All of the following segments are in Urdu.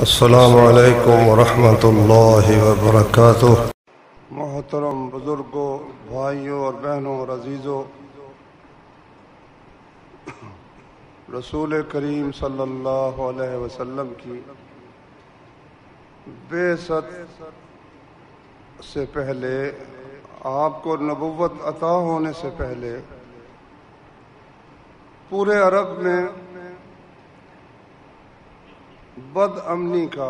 السلام علیکم ورحمۃ اللہ وبرکاتہ۔ محترم بزرگوں، بھائیوں اور بہنوں اور عزیزوں، رسول کریم صلی اللہ علیہ وسلم کی بعثت سے پہلے، آپ کو نبوت عطا ہونے سے پہلے پورے عرب میں بد امنی کا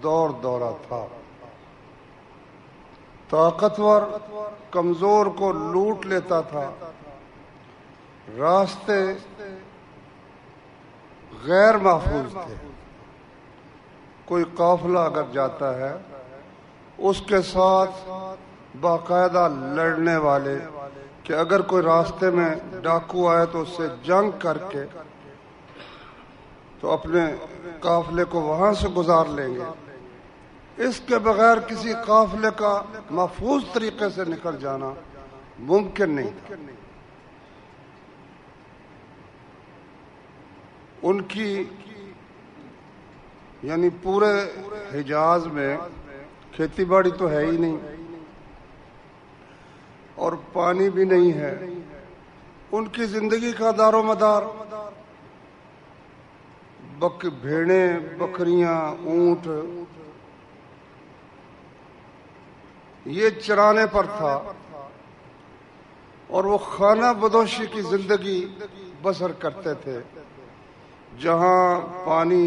دورہ تھا۔ طاقتور کمزور کو لوٹ لیتا تھا، راستے غیر محفوظ تھے۔ کوئی قافلہ اگر جاتا ہے، اس کے ساتھ باقاعدہ لڑنے والے کہ اگر کوئی راستے میں ڈاکو آئے تو اس سے جنگ کر کے تو اپنے قافلے کو وہاں سے گزار لیں گے۔ اس کے بغیر کسی قافلے کا محفوظ طریقے سے نکل جانا ممکن نہیں تھا۔ ان کی یعنی پورے حجاز میں کھیتی باڑی تو ہے ہی نہیں اور پانی بھی نہیں ہے۔ ان کی زندگی کا دار و مدار بھیڑیں، بکریاں، اونٹ یہ چرانے پر تھا، اور وہ خانہ بدوشی کی زندگی بسر کرتے تھے۔ جہاں پانی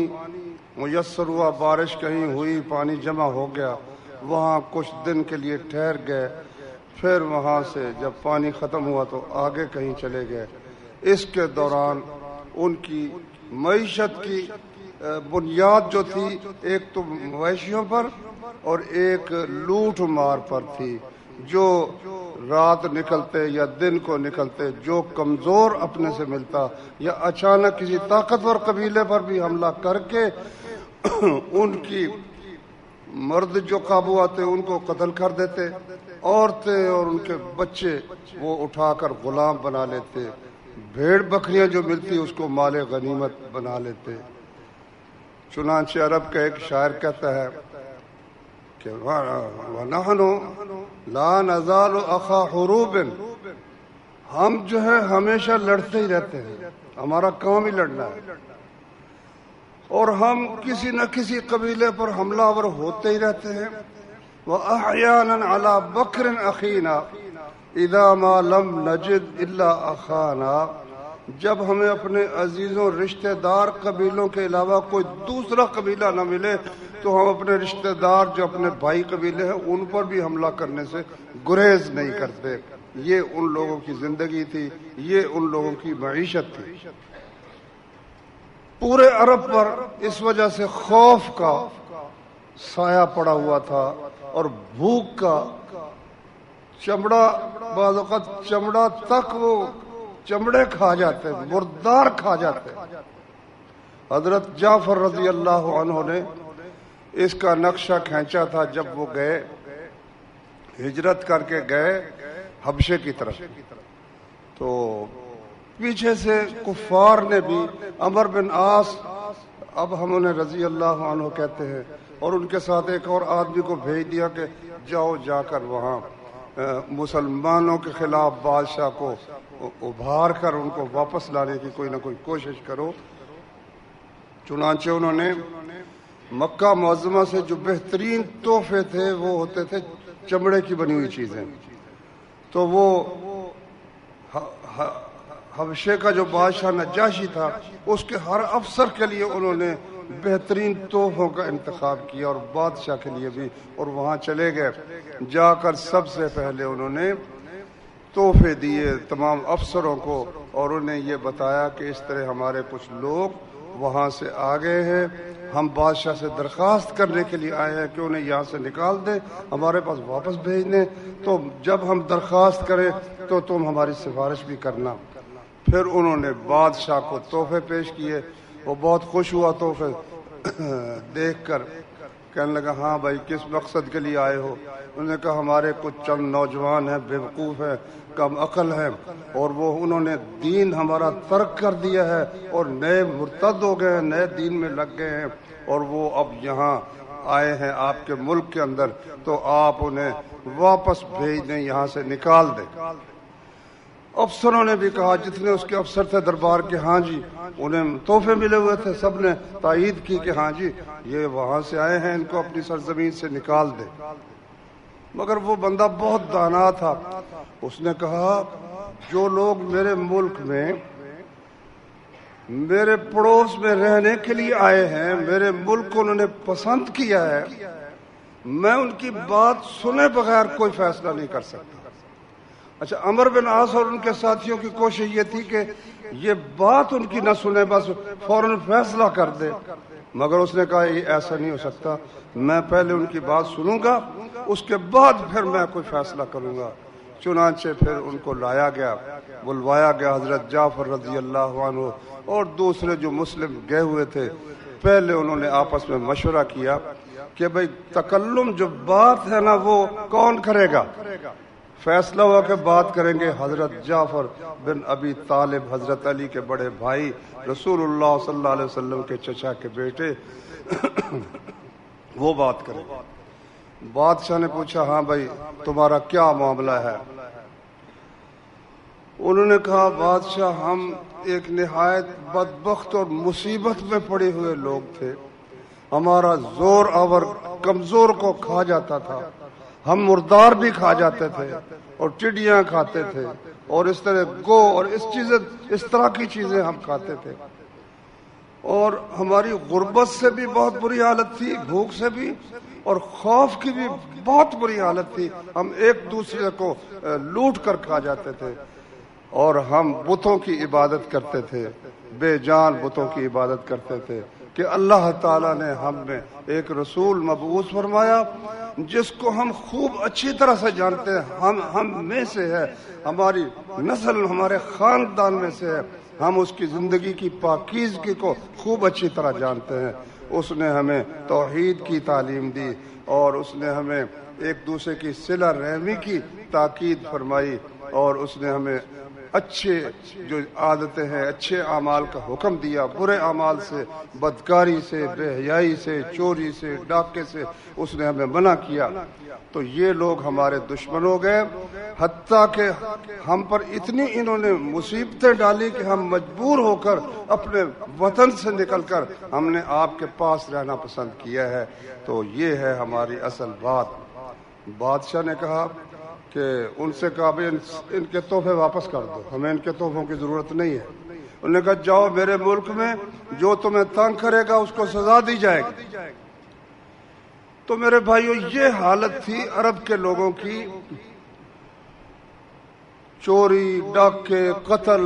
میسر ہوا، بارش کہیں ہوئی، پانی جمع ہو گیا، وہاں کچھ دن کے لیے ٹھہر گئے، پھر وہاں سے جب پانی ختم ہوا تو آگے کہیں چلے گئے۔ اس کے دوران ان کی معیشت کی بنیاد جو تھی، ایک تو مویشیوں پر اور ایک لوٹ مار پر تھی۔ جو رات نکلتے یا دن کو نکلتے، جو کمزور اپنے سے ملتا یا اچانک کسی طاقتور قبیلے پر بھی حملہ کر کے ان کی مرد جو قابو آتے ان کو قتل کر دیتے، عورتیں اور ان کے بچے وہ اٹھا کر غلام بنا لیتے، بھیڑ بکریاں جو ملتی اس کو مال غنیمت بنا لیتے۔ چنانچہ عرب کا ایک شاعر کہتا ہے کہ وَنَحْنُ لَا نَزَالُ أَخَا حُرُوبٍ، ہم جو ہے ہمیشہ لڑتے ہی رہتے ہیں، ہمارا کام ہی لڑنا ہے، اور ہم کسی نہ کسی قبیلے پر حملہ آور ہوتے ہی رہتے ہیں۔ وَأَحْيَانًا عَلَى بَكْرٍ أَخِينَا إِذَا مَا لَمْ نَجِدْ إِلَّا أَخَانَا، جب ہمیں اپنے عزیزوں رشتہ دار قبیلوں کے علاوہ کوئی دوسرا قبیلہ نہ ملے تو ہم اپنے رشتہ دار جو اپنے بھائی قبیلے ہیں ان پر بھی حملہ کرنے سے گریز نہیں کرتے۔ یہ ان لوگوں کی زندگی تھی، یہ ان لوگوں کی معیشت تھی۔ پورے عرب پر اس وجہ سے خوف کا سایہ پڑا ہوا تھا، اور بھوک کا، چمڑا بعض اوقات چمڑا تک وہ چمڑے کھا جاتے، مردار کھا جاتے۔ حضرت جعفر رضی اللہ عنہ نے اس کا نقشہ کھینچا تھا جب وہ گئے، ہجرت کر کے گئے حبشے کی طرف، تو پیچھے سے کفار نے بھی عمر بن عاص، اب ہم انہیں رضی اللہ عنہ کہتے ہیں، اور ان کے ساتھ ایک اور آدمی کو بھیج دیا کہ جاؤ جا کر وہاں مسلمانوں کے خلاف بادشاہ کو ابھار کر ان کو واپس لانے کی کوئی نہ کوئی کوشش کرو۔ چنانچہ انہوں نے مکہ معظمہ سے جو بہترین تحفے تھے وہ ہوتے تھے چمڑے کی بنی ہوئی چیزیں، تو وہ حبشے کا جو بادشاہ نجاشی تھا اس کے ہر افسر کے لیے انہوں نے بہترین تحفوں کا انتخاب کیا، اور بادشاہ کے لیے بھی، اور وہاں چلے گئے۔ جا کر سب سے پہلے انہوں نے تحفے دیے تمام افسروں کو، اور انہیں یہ بتایا کہ اس طرح ہمارے کچھ لوگ وہاں سے آ گئے ہیں، ہم بادشاہ سے درخواست کرنے کے لیے آئے ہیں کہ انہیں یہاں سے نکال دیں، ہمارے پاس واپس بھیج دیں، تو جب ہم درخواست کریں تو تم ہماری سفارش بھی کرنا۔ پھر انہوں نے بادشاہ کو تحفے پیش کیے، وہ بہت خوش ہوا تحفے دیکھ کر، کہنے لگا ہاں بھائی کس مقصد کے لیے آئے ہو؟ انہوں نے کہا ہمارے کچھ چند نوجوان ہیں، بے وقوف ہیں، کم عقل ہیں، اور وہ انہوں نے دین ہمارا ترک کر دیا ہے اور نئے مرتد ہو گئے ہیں، نئے دین میں لگ گئے ہیں، اور وہ اب یہاں آئے ہیں آپ کے ملک کے اندر، تو آپ انہیں واپس بھیج دیں، یہاں سے نکال دیں۔ افسروں نے بھی کہا، جتنے اس کے افسر تھے دربار کے، ہاں جی، انہیں تحفے ملے ہوئے تھے، سب نے تائید کی کہ ہاں جی یہ وہاں سے آئے ہیں، ان کو اپنی سرزمین سے نکال دیں۔ مگر وہ بندہ بہت دانا تھا، اس نے کہا جو لوگ میرے ملک میں میرے پڑوس میں رہنے کے لیے آئے ہیں، میرے ملک کو انہوں نے پسند کیا ہے، میں ان کی بات سنے بغیر کوئی فیصلہ نہیں کر سکتا۔ اچھا، عمر بن عاص اور ان کے ساتھیوں کی کوشش یہ تھی کہ یہ بات ان کی نہ سنے، بس فوراً فیصلہ کر دے، مگر اس نے کہا یہ ایسا نہیں ہو سکتا، میں پہلے ان کی بات سنوں گا، اس کے بعد پھر میں کوئی فیصلہ کروں گا۔ چنانچہ پھر ان کو لایا گیا، بلوایا گیا حضرت جعفر رضی اللہ عنہ اور دوسرے جو مسلم گئے ہوئے تھے۔ پہلے انہوں نے آپس میں مشورہ کیا کہ بھئی تکلم جو بات ہے نا وہ کون کرے گا؟ فیصلہ ہوا کہ بات کریں گے حضرت جعفر بن ابی طالب، حضرت علی کے بڑے بھائی، رسول اللہ صلی اللہ علیہ وسلم کے چچا کے بیٹے، وہ بات کریں گے۔ بادشاہ نے پوچھا، ہاں بھائی تمہارا کیا معاملہ ہے؟ انہوں نے کہا، بادشاہ ہم ایک نہایت بدبخت اور مصیبت میں پڑے ہوئے لوگ تھے، ہمارا زور آور کمزور کو کھا جاتا تھا، ہم مردار بھی کھا جاتے تھے اور ٹڈیاں کھاتے تھے اور اس طرح گو اور اس طرح کی چیزیں ہم کھاتے تھے، اور ہماری غربت سے بھی بہت بری حالت تھی، بھوک سے بھی، اور خوف کی بھی بہت بری حالت تھی، ہم ایک دوسرے کو لوٹ کر کھا جاتے تھے، اور ہم بتوں کی عبادت کرتے تھے، بے جان بتوں کی عبادت کرتے تھے، کہ اللہ تعالیٰ نے ہم میں ایک رسول مبعوث فرمایا جس کو ہم خوب اچھی طرح سے جانتے ہیں، ہم میں سے ہے، ہماری نسل ہمارے خاندان میں سے ہے، ہم اس کی زندگی کی پاکیزگی کو خوب اچھی طرح جانتے ہیں۔ اس نے ہمیں توحید کی تعلیم دی اور اس نے ہمیں ایک دوسرے کی صلہ رحمی کی تاکید فرمائی، اور اس نے ہمیں اچھے جو عادتیں ہیں، اچھے اعمال کا حکم دیا، برے اعمال سے، بدکاری سے، بے حیائی سے، چوری سے، ڈاکے سے اس نے ہمیں منع کیا۔ تو یہ لوگ ہمارے دشمن ہو گئے، حتیٰ کہ ہم پر اتنی انہوں نے مصیبتیں ڈالی کہ ہم مجبور ہو کر اپنے وطن سے نکل کر ہم نے آپ کے پاس رہنا پسند کیا ہے۔ تو یہ ہے ہماری اصل بات۔ بادشاہ نے کہا کہ ان سے کہا بھائی ان کے تحفے واپس کر دو، ہمیں ان کے تحفوں کی ضرورت نہیں ہے۔ انہوں نے کہا جاؤ میرے ملک میں جو تمہیں تنگ کرے گا اس کو سزا دی جائے گی۔ تو میرے بھائیو یہ حالت تھی عرب کے لوگوں کی، چوری، ڈاکے، قتل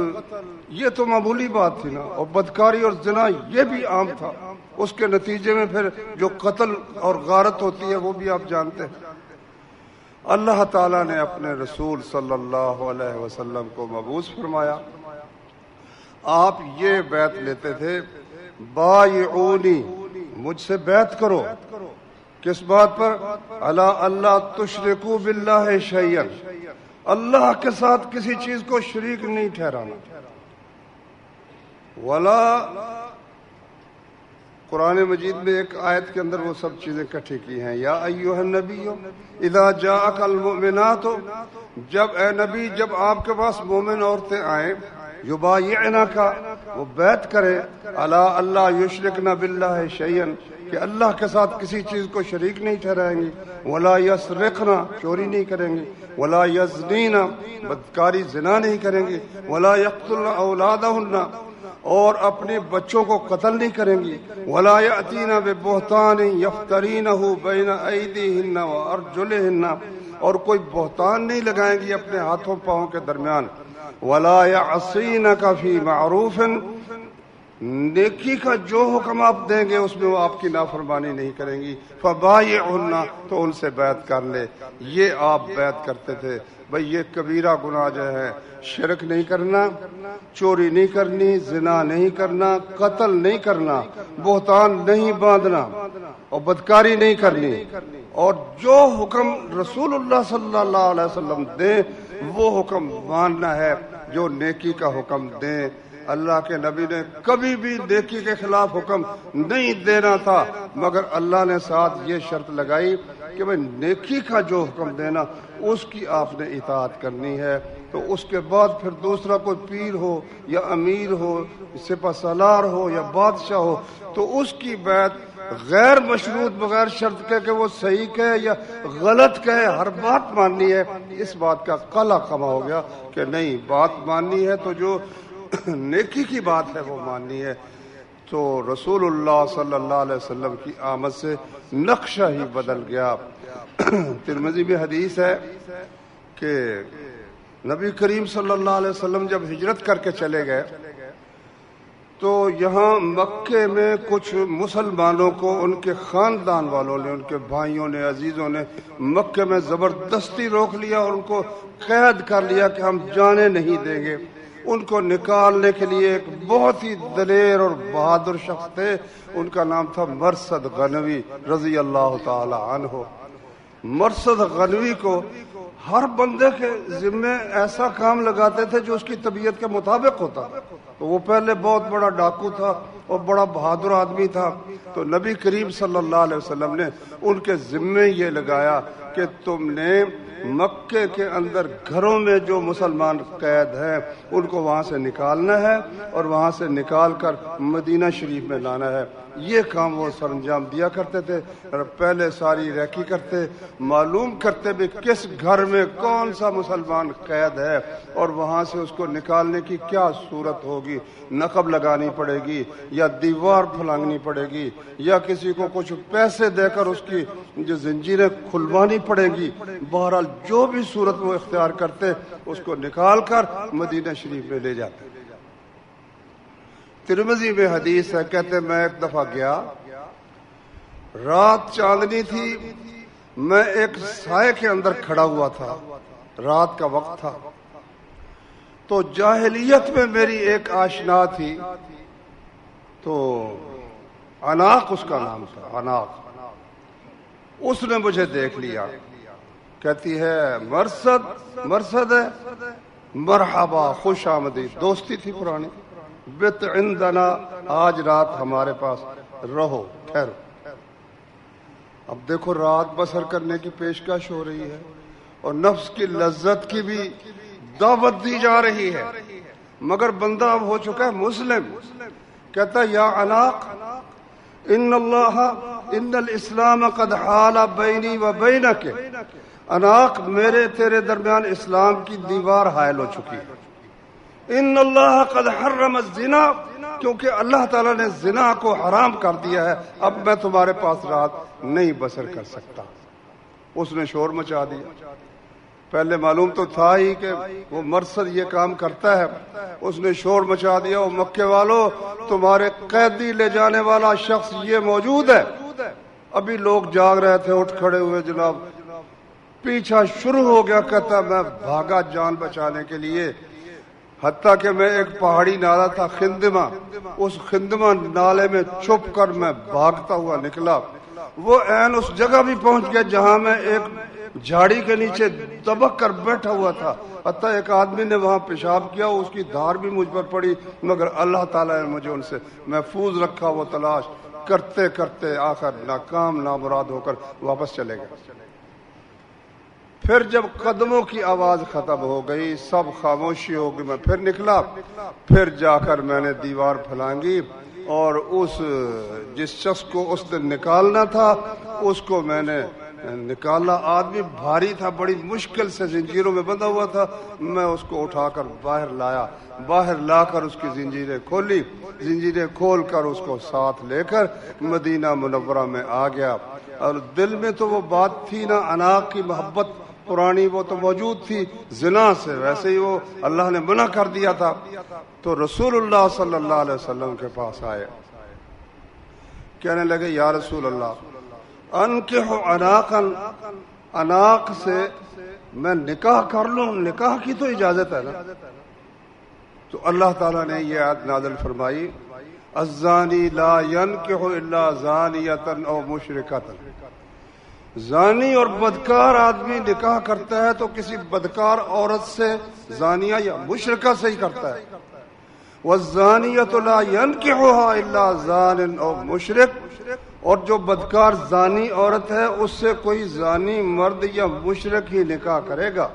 یہ تو معمولی بات تھی نا، اور بدکاری اور زنا یہ بھی عام تھا، اس کے نتیجے میں پھر جو قتل اور غارت ہوتی ہے وہ بھی آپ جانتے ہیں۔ اللہ تعالیٰ نے اپنے رسول صلی اللہ علیہ وسلم کو مبعوث فرمایا، آپ یہ بیعت لیتے تھے، بایعونی، مجھ سے بیعت کرو، کس بات پر؟ الا اللہ تشرکو باللہ شیئا، اللہ کے ساتھ کسی چیز کو شریک نہیں ٹھہرانا، ولا، قرآن مجید میں ایک آیت کے اندر وہ سب چیزیں کٹھی کی ہیں، یا ایھا النبی اذا جاءک المؤمنات، جب اے نبی جب آپ کے پاس مومن عورتیں آئیں، یبایعنک، وہ بیعت کریں، الا اللہ یشرکن باللہ شیئا، کہ اللہ کے ساتھ کسی چیز کو شریک نہیں ٹھہرائیں گی، ولا یسرقن، چوری نہیں کریں گی، ولا یزنین، بدکاری زنا نہیں کریں گی، ولا یقتلن اولادہن، اور اپنے بچوں کو قتل نہیں کریں گی، ولا یأتین ببہتان یفترینہ بین ایدیہن وارجلہن، اور کوئی بہتان نہیں لگائیں گی اپنے ہاتھوں پاؤں کے درمیان، ولا یعصینک فی معروف، نیکی کا جو حکم آپ دیں گے اس میں وہ آپ کی نافرمانی نہیں کریں گی، فبایعہن، تو ان سے بیعت کر لے۔ یہ آپ بیعت کرتے تھے۔ بھئی یہ کبیرہ گناہ جو ہے، شرک نہیں کرنا، چوری نہیں کرنی، زنا نہیں کرنا، قتل نہیں کرنا، بہتان نہیں باندھنا اور بدکاری نہیں کرنی، اور جو حکم رسول اللہ صلی اللہ علیہ وسلم دیں وہ حکم ماننا ہے، جو نیکی کا حکم دیں اللہ کے نبی نے کبھی بھی نیکی کے خلاف حکم نہیں دینا تھا، مگر اللہ نے ساتھ یہ شرط لگائی کہ بھئی نیکی کا جو حکم دینا اس کی آپ نے اطاعت کرنی ہے۔ تو اس کے بعد پھر دوسرا کوئی پیر ہو یا امیر ہو، سپہ سالار ہو یا بادشاہ ہو، تو اس کی بیعت غیر مشروط بغیر شرط کے کہ وہ صحیح کہے یا غلط کہے، ہر بات ماننی ہے۔ اس بات کا قلع کما ہو گیا کہ نہیں، بات ماننی ہے تو جو نیکی کی بات ہے وہ ماننی ہے۔ تو رسول اللہ صلی اللہ علیہ وسلم کی آمد سے نقشہ ہی بدل گیا۔ ترمذی میں حدیث ہے کہ نبی کریم صلی اللہ علیہ وسلم جب ہجرت کر کے چلے گئے تو یہاں مکے میں کچھ مسلمانوں کو ان کے خاندان والوں نے، ان کے بھائیوں نے، عزیزوں نے مکے میں زبردستی روک لیا اور ان کو قید کر لیا کہ ہم جانے نہیں دیں گے۔ ان کو نکالنے کے لیے ایک بہت ہی دلیر اور بہادر شخص تھے، ان کا نام تھا مرثد غنوی رضی اللہ تعالی عنہ۔ مرثد غنوی کو ہر بندے کے ذمے ایسا کام لگاتے تھے جو اس کی طبیعت کے مطابق ہوتا تھا۔ تو وہ پہلے بہت بڑا ڈاکو تھا اور بڑا بہادر آدمی تھا، تو نبی کریم صلی اللہ علیہ وسلم نے ان کے ذمے یہ لگایا کہ تم نے مکے کے اندر گھروں میں جو مسلمان قید ہیں ان کو وہاں سے نکالنا ہے اور وہاں سے نکال کر مدینہ شریف میں لانا ہے۔ یہ کام وہ سر انجام دیا کرتے تھے، اور پہلے ساری ریکی کرتے، معلوم کرتے بھی کس گھر میں کون سا مسلمان قید ہے اور وہاں سے اس کو نکالنے کی کیا صورت ہوگی، نقب لگانی پڑے گی یا دیوار پھلانگنی پڑے گی یا کسی کو کچھ پیسے دے کر اس کی جو زنجیریں کھلوانی پڑے گی۔ بہرحال جو بھی صورت وہ اختیار کرتے اس کو نکال کر مدینہ شریف میں لے جاتے۔ ترمذی میں حدیث ہے، کہتے میں ایک دفعہ گیا، رات چاندنی تھی، میں ایک سائے کے اندر کھڑا ہوا تھا، رات کا وقت تھا۔ تو جاہلیت میں میری ایک آشنا تھی، تو عناق اس کا نام تھا، عناق۔ اس نے مجھے دیکھ لیا، کہتی ہے مرثد ہے، مرحبا، خوش آمدید، دوستی تھی پرانی۔ بت عندنا، آج رات ہمارے پاس رہو، ٹھہرو۔ اب دیکھو رات بسر کرنے کی پیشکش ہو رہی ہے اور نفس کی لذت کی بھی دعوت دی جا رہی ہے، مگر بندہ اب ہو چکا ہے مسلم۔ کہتا یا عناق ان الاسلام قد حال بینی و بینک، عناق میرے تیرے درمیان اسلام کی دیوار حائل ہو چکی ہے۔ ان اللہ قد حرم الزنا، کیونکہ اللہ تعالیٰ نے زنا کو حرام کر دیا ہے، اب میں تمہارے پاس رات نہیں بسر کر سکتا۔ اس نے شور مچا دیا۔ پہلے معلوم تو تھا ہی کہ وہ مرثد یہ کام کرتا ہے، اس نے شور مچا دیا، وہ مکے والوں تمہارے قیدی لے جانے والا شخص یہ موجود ہے۔ ابھی لوگ جاگ رہے تھے، اٹھ کھڑے ہوئے، جناب پیچھا شروع ہو گیا۔ کہتا میں بھاگا جان بچانے کے لیے، حتیٰ کہ میں ایک پہاڑی نالہ تھا خندمہ، اس خندمہ نالے میں چھپ کر میں بھاگتا ہوا نکلا۔ وہ عین اس جگہ بھی پہنچ گیا جہاں میں ایک جھاڑی کے نیچے دبک کر بیٹھا ہوا تھا، حتیٰ ایک آدمی نے وہاں پیشاب کیا، اس کی دھار بھی مجھ پر پڑی، مگر اللہ تعالیٰ نے مجھے ان سے محفوظ رکھا۔ وہ تلاش کرتے کرتے آخر ناکام نامراد ہو کر واپس چلے گئے۔ پھر جب قدموں کی آواز ختم ہو گئی، سب خاموشی ہو گئی، میں پھر نکلا، پھر جا کر میں نے دیوار پھلانگی اور اس جس شخص کو اس نے نکالنا تھا اس کو میں نے نکالا۔ آدمی بھاری تھا، بڑی مشکل سے زنجیروں میں بندھا ہوا تھا، میں اس کو اٹھا کر باہر لایا، باہر لا کر اس کی زنجیریں کھولی، زنجیریں کھول کر اس کو ساتھ لے کر مدینہ منورہ میں آ گیا۔ اور دل میں تو وہ بات تھی نا، عناق کی محبت پرانی وہ تو موجود تھی، زنا سے ویسے ہی وہ اللہ نے منع کر دیا تھا۔ تو رسول اللہ صلی اللہ علیہ وسلم کے پاس آئے، کہنے لگے یا رسول اللہ انکحوا عناقا، عناق سے میں نکاح کر لوں، نکاح کی تو اجازت ہے نا؟ تو اللہ تعالیٰ نے یہ آیت نازل فرمائی الزانی لا ينکح الا زانیۃ او مشرکۃ، زانی اور بدکار آدمی نکاح کرتا ہے تو کسی بدکار عورت سے، زانیہ یا مشرکہ سے ہی کرتا ہے۔ والزانیۃ لا ينکحها الا زان او مشرک، اور جو بدکار زانی عورت ہے اس سے کوئی زانی مرد یا مشرک ہی نکاح کرے گا۔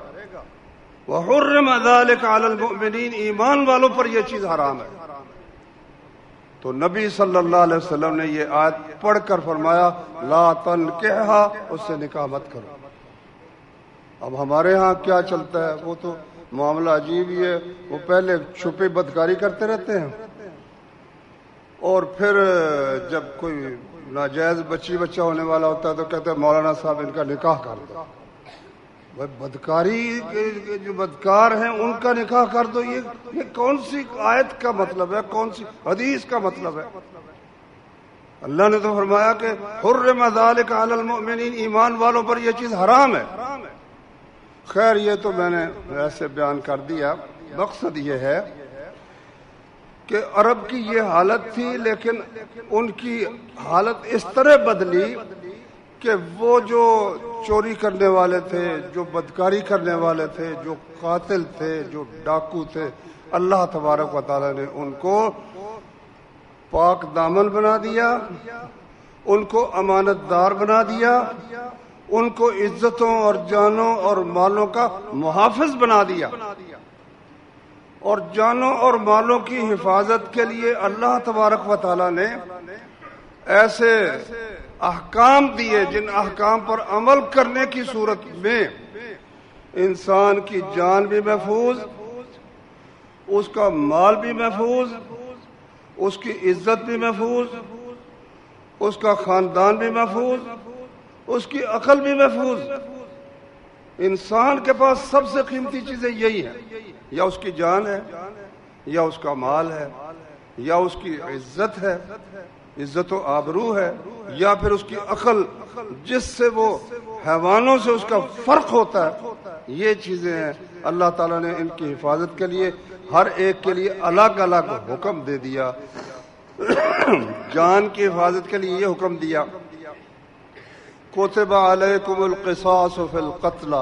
وحرم ذلك على المؤمنین، ایمان والوں پر یہ چیز حرام ہے۔ تو نبی صلی اللہ علیہ وسلم نے یہ آیت پڑھ کر فرمایا لا تنکحها، اس سے نکاح مت کرو۔ اب ہمارے ہاں کیا چلتا ہے، وہ تو معاملہ عجیب ہی ہے، وہ پہلے چھپے بدکاری کرتے رہتے ہیں اور پھر جب کوئی ناجائز بچہ ہونے والا ہوتا ہے تو کہتے ہیں مولانا صاحب ان کا نکاح کر دو۔ بدکاری جو بدکار ہیں ان کا نکاح کر دو، یہ کون سی آیت کا مطلب ہے، کون سی حدیث کا مطلب ہے؟ اللہ نے تو فرمایا کہ حرم ذلک علی المؤمنین، ایمان والوں پر یہ چیز حرام ہے۔ خیر یہ تو میں نے ایسے بیان کر دیا، مقصد یہ ہے کہ عرب کی یہ حالت تھی، لیکن ان کی حالت اس طرح بدلی کہ وہ جو چوری کرنے والے تھے، جو بدکاری کرنے والے تھے، جو قاتل تھے، جو ڈاکو تھے، اللہ تبارک و تعالی نے ان کو پاک دامن بنا دیا، ان کو امانت دار بنا دیا، ان کو عزتوں اور جانوں اور مالوں کا محافظ بنا دیا، اور جانوں اور مالوں کی حفاظت کے لیے اللہ تبارک و تعالی نے ایسے احکام دیے جن احکام پر عمل کرنے کی صورت میں انسان کی جان بھی محفوظ، اس کا مال بھی محفوظ، اس کی عزت بھی محفوظ، اس کا خاندان بھی محفوظ، اس کی عقل بھی محفوظ۔ انسان کے پاس سب سے قیمتی چیزیں یہی ہیں، یا اس کی جان ہے، یا اس کا مال ہے، یا اس کی عزت ہے، عزت و آبرو ہے، یا پھر اس کی عقل جس سے وہ حیوانوں سے اس کا فرق ہوتا ہے۔ یہ چیزیں ہیں، اللہ تعالیٰ نے ان کی حفاظت کے لیے ہر ایک کے لیے الگ الگ حکم دے دیا۔ جان کی حفاظت کے لیے یہ حکم دیا کتب علیکم القصاص فی القتل،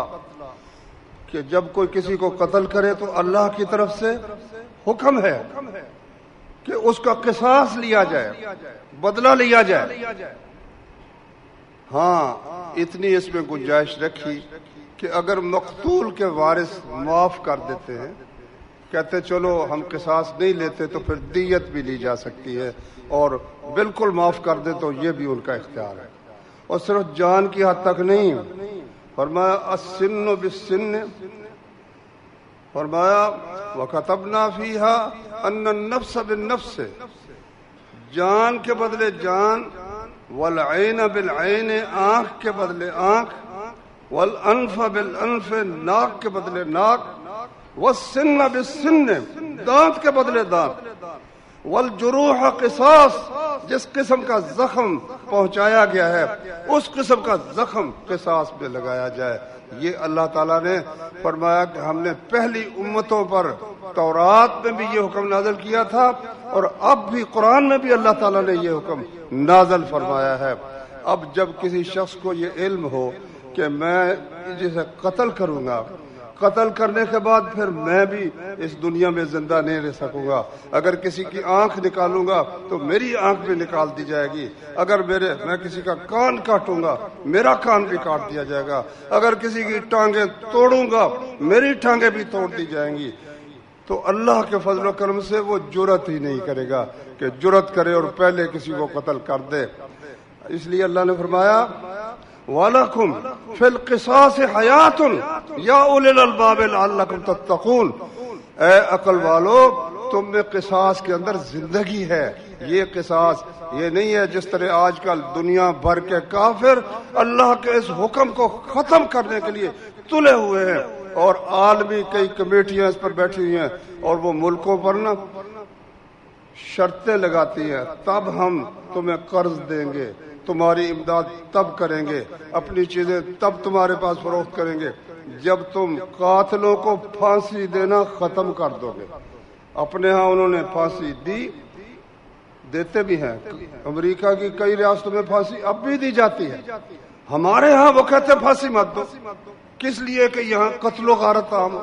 کہ جب کوئی کسی کو قتل کرے تو اللہ کی طرف سے حکم ہے کہ اس کا قصاص لیا جائے، بدلہ لیا جائے۔ ہاں اتنی اس میں گنجائش رکھی کہ اگر مقتول کے وارث معاف کر دیتے ہیں، کہتے چلو ہم قصاص نہیں لیتے تو پھر دیت بھی لی جا سکتی ہے، اور بالکل معاف کر دے تو یہ بھی ان کا اختیار ہے، اور صرف جان کی حد تک نہیں۔ فرمایا السن بالسن، فرمایا وَكَتَبْنَا فِيهَا أَنَّ النَّفْسَ بِالنَّفْسِ، جان کے بدلے جان، والعین بالعین، آنکھ کے بدلے آنکھ، والانف بالانف، ناک کے بدلے ناک، والسن بالسن، دانت کے بدلے دانت، والجروح قصاص، جس قسم کا زخم پہنچایا گیا ہے اس قسم کا زخم قصاص پہ لگایا جائے۔ یہ اللہ تعالیٰ نے فرمایا کہ ہم نے پہلی امتوں پر تورات میں بھی یہ حکم نازل کیا تھا، اور اب بھی قرآن میں بھی اللہ تعالیٰ نے یہ حکم نازل فرمایا ہے۔ اب جب کسی شخص کو یہ علم ہو کہ میں جسے قتل کروں گا، قتل کرنے کے بعد پھر میں بھی اس دنیا میں زندہ نہیں رہ سکوں گا، اگر کسی کی آنکھ نکالوں گا تو میری آنکھ بھی نکال دی جائے گی، اگر میں کسی کا کان کاٹوں گا میرا کان بھی کاٹ دیا جائے گا، اگر کسی کی ٹانگیں توڑوں گا میری ٹانگیں بھی توڑ دی جائیں گی، تو اللہ کے فضل و کرم سے وہ جرأت ہی نہیں کرے گا کہ جرأت کرے اور پہلے کسی کو قتل کر دے۔ اس لیے اللہ نے فرمایا وَلَكُمْ فِي الْقِصَاصِ حَيَاتٌ يَا أُولِي الْأَلْبَابِ لَعَلَّكُمْ تَتَّقُونَ، اے عقل والو تم میں قصاص کے اندر زندگی ہے۔ یہ قصاص یہ نہیں ہے جس طرح آج کل دنیا بھر کے کافر اللہ کے اس حکم کو ختم کرنے کے لیے تلے ہوئے ہیں، اور عالمی کئی کمیٹیاں اس پر بیٹھی ہوئی ہیں، اور وہ ملکوں پر نا شرطیں لگاتی ہیں، تب ہم تمہیں قرض دیں گے، تمہاری امداد تب کریں گے، اپنی چیزیں تب تمہارے پاس فروخت کریں گے جب تم قاتلوں کو پھانسی دینا ختم کر دو گے۔ اپنے ہاں انہوں نے پھانسی دیتے بھی ہیں، امریکہ کی کئی ریاستوں میں پھانسی اب بھی دی جاتی ہے، ہمارے ہاں وہ کہتے ہیں پھانسی مت دو، کس لیے کہ یہاں قتل و غارت عام۔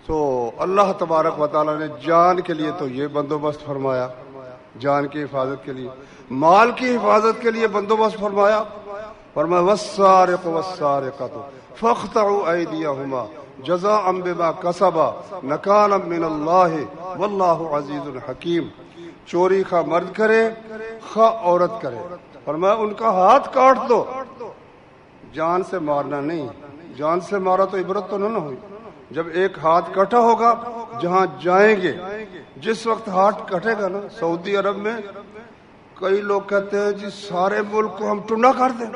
تو اللہ تبارک و تعالیٰ نے جان کے لیے تو یہ بندوبست فرمایا، جان کی حفاظت کے لیے، مال کی حفاظت کے لیے بندوبست فرمایا والسارق والسارقۃ فاقطعوا ایدیہما جزاء بما کسبا نکالا من اللہ واللہ عزیز حکیم۔ چوری خواہ مرد کرے خواہ عورت کرے، فرمایا ان کا ہاتھ کاٹ دو، جان سے مارنا نہیں، جان سے مارا تو عبرت تو نہ ہوئی۔ جب ایک ہاتھ کٹا ہوگا جہاں جائیں گے، جس وقت ہاتھ کٹے گا نا، سعودی عرب میں کئی لوگ کہتے ہیں جی سارے ملک کو ہم ٹنڈا کر دیں،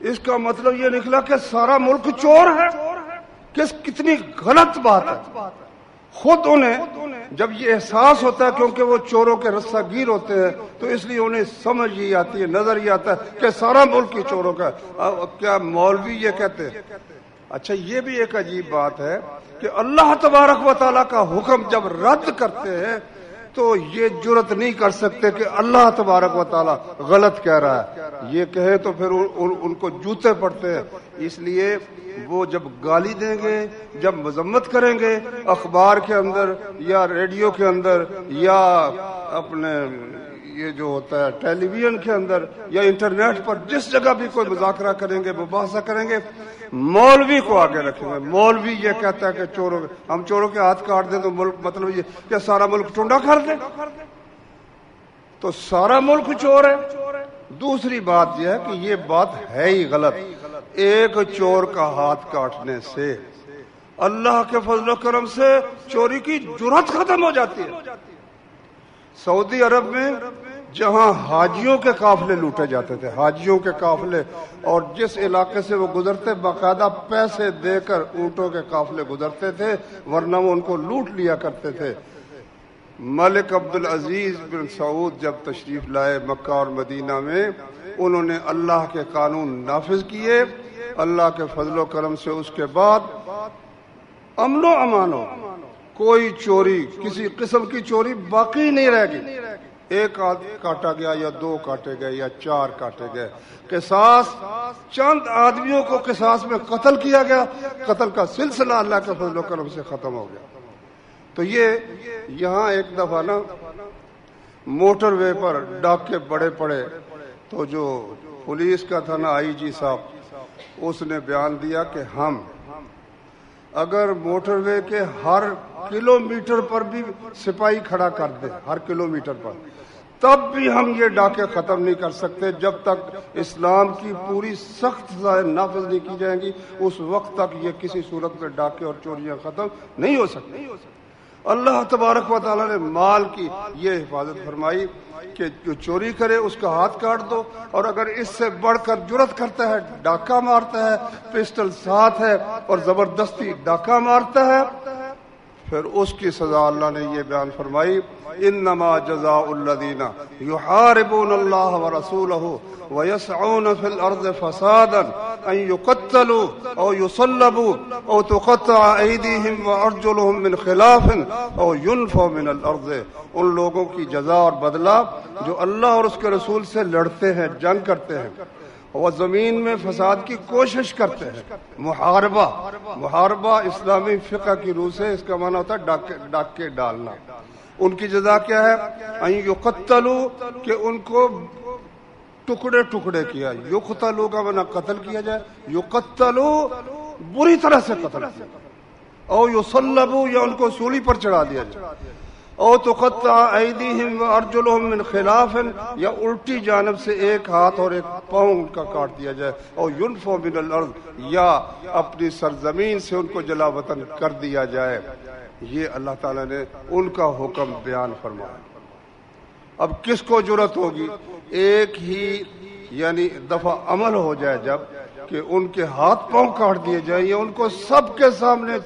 اس کا مطلب یہ نکلا کہ سارا ملک چور ہے، کتنی غلط بات ہے۔ خود انہیں جب یہ احساس ہوتا ہے، کیونکہ وہ چوروں کے رسہ گیر ہوتے ہیں، تو اس لیے انہیں سمجھ ہی آتی ہے، نظر ہی آتا ہے کہ سارا ملک ہی چوروں کا ہے۔ کیا مولوی یہ کہتے ہیں؟ اچھا یہ بھی ایک عجیب بات ہے کہ اللہ تبارک و تعالیٰ کا حکم جب رد کرتے ہیں تو یہ جرت نہیں کر سکتے کہ اللہ تبارک و تعالیٰ غلط کہہ رہا ہے، یہ کہے تو پھر ان کو جوتے پڑتے ہیں۔ اس لیے وہ جب گالی دیں گے، جب مذمت کریں گے اخبار کے اندر یا ریڈیو کے اندر یا اپنے یہ جو ہوتا ہے ٹیلی ویژن کے اندر یا انٹرنیٹ پر، جس جگہ بھی کوئی مذاکرہ کریں گے، مباحثہ کریں گے، مولوی کو آگے رکھیں گے۔ مولوی یہ کہتا ہے کہ چوروں ہم چوروں کے ہاتھ کاٹ دیں تو ملک، مطلب یہ کہ سارا ملک ٹنڈا کر دیں، تو سارا ملک چور ہے۔ دوسری بات یہ ہے کہ یہ بات ہے ہی غلط۔ ایک چور کا ہاتھ کاٹنے سے اللہ کے فضل و کرم سے چوری کی جرات ختم ہو جاتی ہے۔ سعودی عرب میں جہاں حاجیوں کے قافلے لوٹے جاتے تھے، حاجیوں کے قافلے، اور جس علاقے سے وہ گزرتے باقاعدہ پیسے دے کر اونٹوں کے قافلے گزرتے تھے، ورنہ وہ ان کو لوٹ لیا کرتے تھے۔ ملک عبدالعزیز بن سعود جب تشریف لائے مکہ اور مدینہ میں، انہوں نے اللہ کے قانون نافذ کیے، اللہ کے فضل و کرم سے اس کے بعد امن و امان ہو، کوئی چوری، کسی قسم کی چوری باقی نہیں رہ گئی۔ ایک کاٹا گیا یا دو کاٹے گئے یا چار کاٹے گئے، قصاص چند آدمیوں کو قصاص میں قتل کیا گیا، قتل کا سلسلہ اللہ کے فضل و کرم سے ختم ہو گیا۔ تو یہ یہاں ایک دفعہ نا موٹر وے پر ڈاکے بڑے پڑے، تو جو پولیس کا تھا نا آئی جی صاحب، اس نے بیان دیا کہ ہم اگر موٹر وے کے ہر کلومیٹر پر بھی سپاہی کھڑا کر دیں، ہر کلومیٹر پر، تب بھی ہم یہ ڈاکے ختم نہیں کر سکتے جب تک اسلام کی پوری سخت سزائیں نافذ نہیں کی جائیں گی، اس وقت تک یہ کسی صورت میں ڈاکے اور چوریاں ختم نہیں ہو سکتی۔ اللہ تبارک و تعالیٰ نے مال کی یہ حفاظت فرمائی کہ جو چوری کرے اس کا ہاتھ کاٹ دو، اور اگر اس سے بڑھ کر جرت کرتا ہے، ڈاکہ مارتا ہے، پسٹل ساتھ ہے اور زبردستی ڈاکہ مارتا ہے، پھر اس کی سزا اللہ نے یہ بیان فرمائی، انما جزاء الذین یحاربون اللہ ورسولہ ویسعون فی الارض فسادا ان یقتلوا او یصلبوا او تقطع ایدیہم وارجلہم من خلاف او ینفوا من الارض۔ ان لوگوں کی جزا اور بدلہ جو اللہ اور اس کے رسول سے لڑتے ہیں، جنگ کرتے ہیں، وہ زمین میں فساد کی کوشش کرتے ہیں۔ محاربہ اسلامی فقہ کی روح سے اس کا معنی ہوتا ہے ڈاکے ڈالنا۔ ان کی جزا کیا ہے؟ ان یقتلوا، کہ ان کو ٹکڑے ٹکڑے کیا، یقتلوا کا معنی قتل کیا جائے، یقتلوا بری طرح سے قتل کیا، او یصلبوا یا ان کو سولی پر چڑھا دیا جائے، او تقطع ایدیہم وارجلہم من خلاف، یا الٹی جانب سے ایک ہاتھ اور ایک پاؤں ان کا کاٹ دیا جائے، او ینفوا من الارض، یا اپنی سرزمین سے ان کو جلا وطن کر دیا جائے۔ یہ اللہ تعالیٰ نے ان کا حکم بیان فرمایا۔ اب کس کو جرت ہوگی؟ ایک ہی یعنی دفعہ عمل ہو جائے جب کہ ان کے ہاتھ پاؤں کاٹ دیے جائیں یا ان کو سب کے سامنے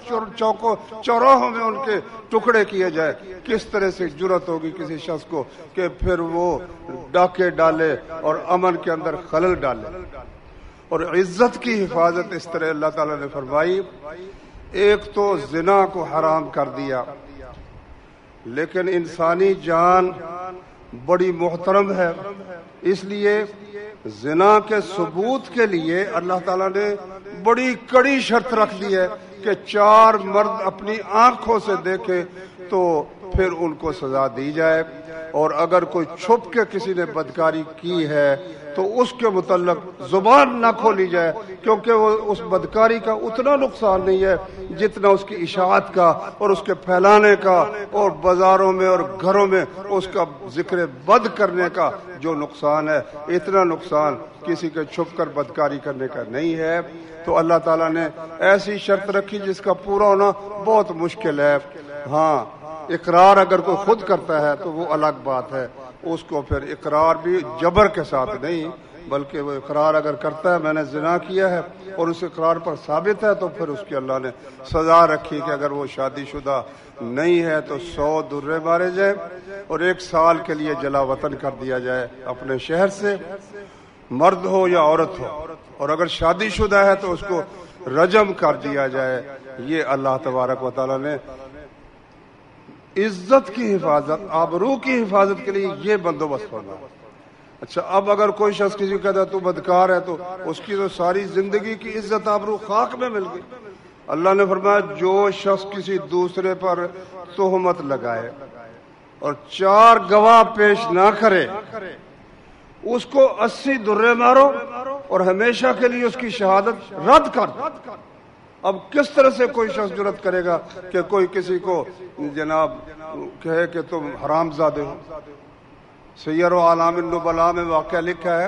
چوراہوں میں ان کے ٹکڑے کیے جائے، کس طرح سے جرت ہوگی کسی شخص کو کہ پھر وہ ڈاکے ڈالے اور امن کے اندر خلل ڈالے۔ اور عزت کی حفاظت اس طرح اللہ تعالیٰ نے فرمائی، ایک تو زنا کو حرام کر دیا، لیکن انسانی جان بڑی محترم ہے، اس لیے زنا کے ثبوت کے لیے اللہ تعالیٰ نے بڑی کڑی شرط رکھ دی ہے کہ 4 مرد اپنی آنکھوں سے دیکھے تو پھر ان کو سزا دی جائے، اور اگر کوئی چھپ کے کسی نے بدکاری کی ہے تو اس کے متعلق زبان نہ کھولی جائے، کیونکہ وہ اس بدکاری کا اتنا نقصان نہیں ہے جتنا اس کی اشاعت کا اور اس کے پھیلانے کا اور بازاروں میں اور گھروں میں اس کا ذکر بد کرنے کا جو نقصان ہے، اتنا نقصان کسی کے چھپ کر بدکاری کرنے کا نہیں ہے۔ تو اللہ تعالیٰ نے ایسی شرط رکھی جس کا پورا ہونا بہت مشکل ہے۔ ہاں، اقرار اگر کوئی خود کرتا ہے تو وہ الگ بات ہے، اس کو پھر اقرار بھی جبر کے ساتھ نہیں، بلکہ وہ اقرار اگر کرتا ہے میں نے زنا کیا ہے اور اس اقرار پر ثابت ہے تو پھر اس کی اللہ نے سزا رکھی کہ اگر وہ شادی شدہ نہیں ہے تو 100 درے مارے جائیں اور 1 سال کے لیے جلا وطن کر دیا جائے اپنے شہر سے، مرد ہو یا عورت ہو، اور اگر شادی شدہ ہے تو اس کو رجم کر دیا جائے۔ یہ اللہ تبارک و تعالیٰ نے عزت کی حفاظت، آبرو کی حفاظت کے لیے یہ بندوبست فرمایا۔ اچھا، اب اگر کوئی شخص کسی کو کہتا ہے تو بدکار ہے تو اس کی تو ساری زندگی کی عزت آبرو خاک میں مل گئی۔ اللہ نے فرمایا جو شخص کسی دوسرے پر تہمت لگائے اور 4 گواہ پیش نہ کرے اس کو 80 درے مارو اور ہمیشہ کے لیے اس کی شہادت رد کر دو۔ اب کس طرح سے کوئی شخص جرأت کرے گا کہ کوئی کسی کو جناب کہے کہ تم حرام زادے ہو؟ سیر و اعلام النبلاء میں واقعہ لکھا ہے،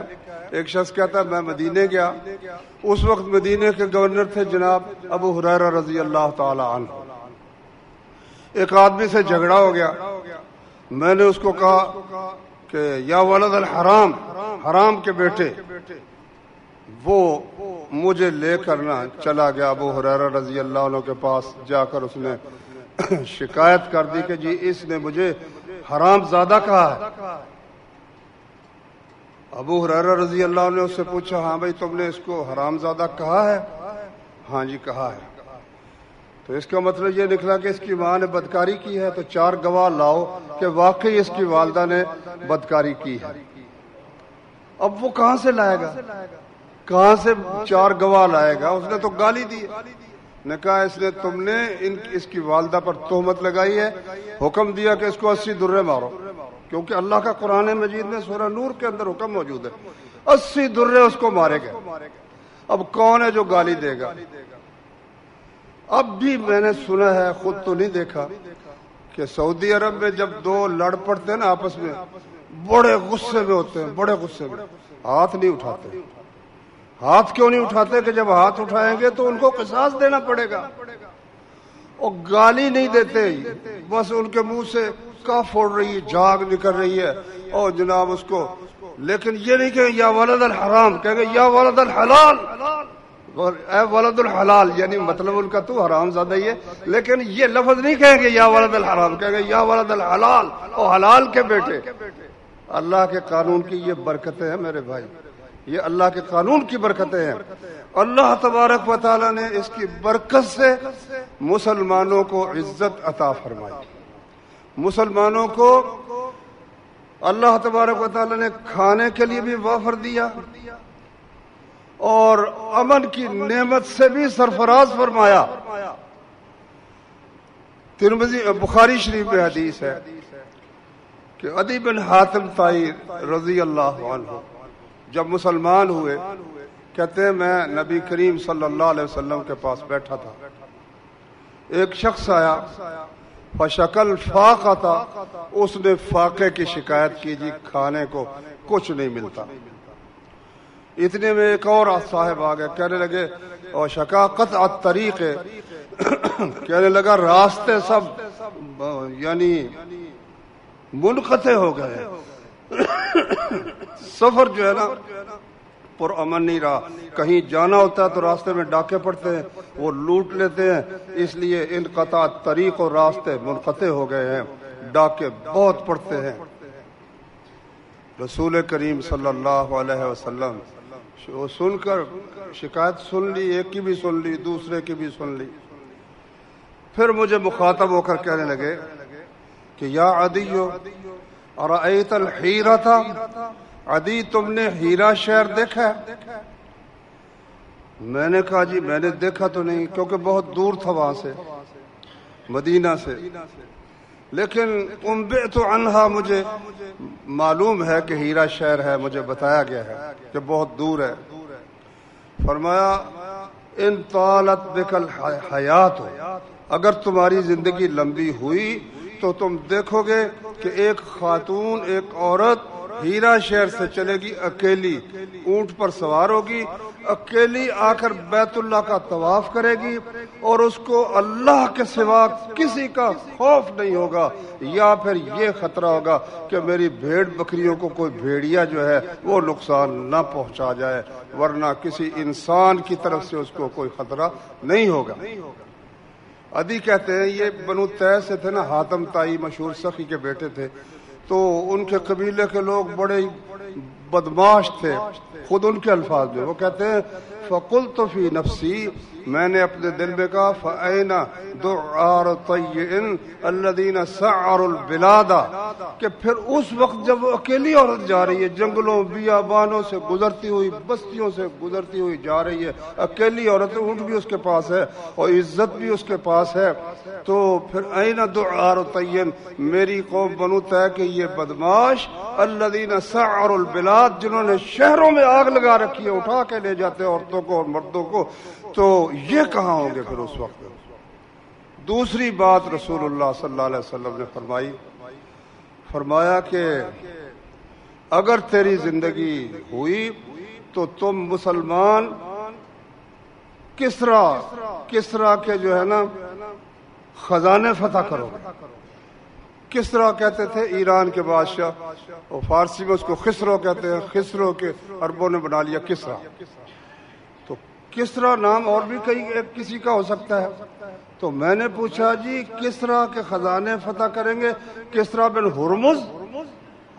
ایک شخص کہتا ہے میں مدینے گیا، اس وقت مدینے کے گورنر تھے جناب ابو ہریرہ رضی اللہ تعالی عنہ۔ ایک آدمی سے جھگڑا ہو گیا، میں نے اس کو کہا کہ یا ولد الحرام، حرام کے بیٹے، وہ مجھے لے کر نہ چلا گیا ابو ہریرہ رضی اللہ عنہ کے پاس، جا کر اس نے شکایت کر دی کہ جی اس نے مجھے حرام زادہ کہا ہے۔ ابو ہریرہ رضی اللہ عنہ نے اس سے پوچھا ہاں بھائی تم نے اس کو حرام زادہ کہا ہے؟ ہاں جی کہا ہے۔ تو اس کا مطلب یہ نکلا کہ اس کی ماں نے بدکاری کی ہے، تو 4 گواہ لاؤ کہ واقعی اس کی والدہ نے بدکاری کی ہے۔ اب وہ کہاں سے لائے گا، کہاں سے 4 گواہ لائے گا؟ اس نے تو گالی دی، نے کہا اس نے تم نے اس کی والدہ پر تہمت لگائی ہے، حکم دیا کہ اس کو 80 درے مارو، کیونکہ اللہ کا قرآن مجید میں سورہ نور کے اندر حکم موجود ہے، 80 درے اس کو مارے گئے۔ اب کون ہے جو گالی دے گا؟ اب بھی میں نے سنا ہے، خود تو نہیں دیکھا، کہ سعودی عرب میں جب 2 لڑ پڑتے ہیں نا آپس میں، بڑے غصے میں ہوتے ہیں، بڑے غصے میں ہاتھ نہیں اٹھاتے۔ ہاتھ کیوں نہیں اٹھاتے؟ کہ جب ہاتھ اٹھائیں گے تو ان کو قصاص دینا پڑے گا، اور گالی نہیں دیتے، بس ان کے منہ سے کاف پھوڑ رہی ہے، جھاگ نکل رہی ہے، اور جناب اس کو، لیکن یہ نہیں کہ یا ولد الحرام، کہیں گے یا ولد الحلال، اے ولد الحلال، یعنی مطلب ان کا تو حرام زادہ ہی ہے، لیکن یہ لفظ نہیں کہیں گے یا ولد الحرام، کہیں گے یا ولد الحلال، اور حلال کے بیٹے۔ اللہ کے قانون کی یہ برکتیں ہیں میرے بھائی، یہ اللہ کے قانون کی برکتیں ہیں۔ اللہ تبارک و تعالیٰ نے اس کی برکت سے مسلمانوں کو عزت عطا فرمائی، مسلمانوں کو اللہ تبارک و تعالیٰ نے کھانے کے لیے بھی وافر دیا اور امن کی نعمت سے بھی سرفراز فرمایا۔ ترمذی بخاری شریف میں حدیث ہے کہ عدی بن حاتم طائی رضی اللہ عنہ جب مسلمان ہوئے، کہتے ہیں میں نبی کریم صلی اللہ علیہ وسلم کے پاس بیٹھا تھا، ایک شخص آیا، فشکل فاقہ تھا، اس نے فاقے کی شکایت کی، جی کھانے کو کچھ نہیں ملتا۔ اتنے میں ایک اور صاحب آ گئے، کہنے لگے اور شقاقت الطریق، کہنے لگا راستے سب یعنی منقطع ہو گئے، سفر جو ہے نا پر امن نہیں رہا، کہیں جانا ہوتا ہے تو راستے میں ڈاکے پڑتے ہیں، وہ لوٹ لیتے ہیں، اس لیے انقطاع طریق اور راستے منقطع ہو گئے ہیں، ڈاکے بہت پڑتے ہیں۔ رسول کریم صلی اللہ علیہ وسلم وہ سن کر شکایت سن لی، ایک کی بھی سن لی، دوسرے کی بھی سن لی، پھر مجھے مخاطب ہو کر کہنے لگے کہ یا عدیو ارأیت الحیرہ، عدی تم نے ہیرا شہر دیکھا ہے؟ میں نے کہا جی میں نے دیکھا تو نہیں، کیونکہ بہت دور تھا وہاں سے، مدینہ سے، لیکن انبئت عنہا، مجھے معلوم ہے کہ ہیرا شہر ہے، مجھے بتایا گیا ہے کہ بہت دور ہے۔ فرمایا ان طالت بک الحیات، اگر تمہاری زندگی لمبی ہوئی تو تم دیکھو گے کہ ایک خاتون، ایک عورت ہیرا شہر سے چلے گی اکیلی، اونٹ پر سوار ہوگی، اکیلی آ کر بیت اللہ کا طواف کرے گی، اور اس کو اللہ کے سوا کسی کا خوف نہیں ہوگا، یا پھر یہ خطرہ ہوگا کہ میری بھیڑ بکریوں کو کوئی بھیڑیا جو ہے وہ نقصان نہ پہنچا جائے، ورنہ کسی انسان کی طرف سے اس کو کوئی خطرہ نہیں ہوگا۔ عدی کہتے ہیں یہ بنو طے سے تھے نا، حاتم طائی مشہور سخی کے بیٹے تھے، تو ان کے قبیلے کے لوگ بڑے بدماش تھے، خود ان کے الفاظ میں وہ کہتے ہیں فَقُلْتُ فِي نَفْسِي، میں نے اپنے دل میں کہا فَأَيْنَ دُعَّارُ طَيِّئٍ الَّذِينَ سَعَّرُوا الْبِلَادَ، کہ پھر اس وقت جب وہ اکیلی عورت جا رہی ہے، جنگلوں بیابانوں سے گزرتی ہوئی، بستیوں سے گزرتی ہوئی جا رہی ہے، اکیلی عورت، اونٹ بھی اس کے پاس ہے اور عزت بھی اس کے پاس ہے، تو پھر اَيْنَ دُعَّارُ طَيِّئٍ، میری قوم بنو طے کہ یہ بدماش الذین سعروا البلاد، جنہوں نے شہروں میں آگ لگا رکھی ہے، اٹھا کے لے جاتے ہیں عورتوں کو اور مردوں کو، تو یہ کہاں ہوں گے پھر اس وقت۔ دوسری بات رسول اللہ صلی اللہ علیہ وسلم نے فرمایا کہ اگر تیری زندگی ہوئی تو تم مسلمان کسرا کے جو ہے نا خزانے فتح کرو گے۔ کسرا کہتے تھے ایران کے بادشاہ، اور فارسی میں اس کو خسرو کہتے ہیں، خسرو کے عربوں نے بنا لیا کسرا، تو کسرا نام اور بھی کسی کا ہو سکتا ہے۔ تو میں نے پوچھا جی کسرا کے خزانے فتح کریں گے، کسرا بن